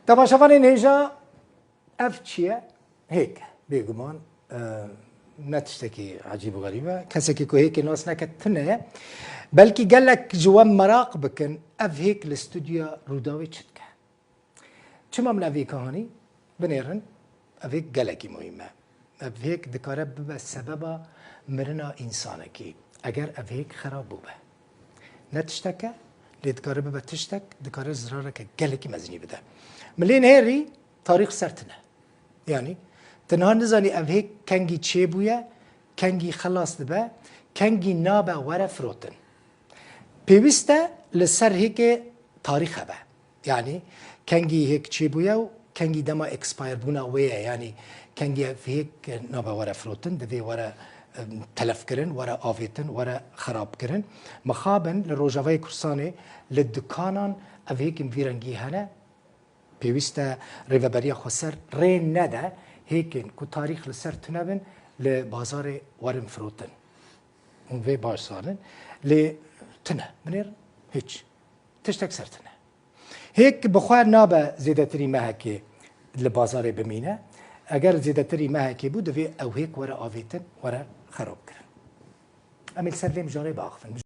تماشاوانین هیجا اف چیه؟ هیک بگمان نتشتكي عجيب وغريبة كسكي كو هيك ناس نكتنه بلكي قال لك جوا مراق بكن اف هيك الاستوديو روداوي تشتكه چما من افيك هاني بنيرن افيك قال لك مهمه اف هيك دكاره بسبب مرنا انسانكي اگر اف هيك خراب بوبه نتشتكه لدكاره بتشتك دكاره زرارك قال لك مزني بده ملين هيري تاريخ سرتنه يعني تنها نزاني اف هيك كنجي تشيبويا كنجي خلاص دبا كنجي نابا ورا فروتن بيوستا لسر هيك تاريخ با يعني كنجي هيك تشيبويا كنجي دما اكسباير بونا ويا يعني كنجي في هيك نابا ورا فروتن دفي ورا تلف كرن ورا آفيتن ورا خراب كرن مخابن لروجاوي كرساني للدكانان اف هيك مفيرنجي هنا بيوستا ريفابريا خسر رين ندا هيكن كو تاريخ لسر تنبن لبازار ورم فروتن اون في باش صارن لتنه منير هيك تشتك سرتنه هيك بخوار نابا زيادتري مهكي لبازار بمينه اگر زيادتري مهكي بود في او هيك ورا آفيتن ورا خراب كرن اميل سر في مجاري باخفن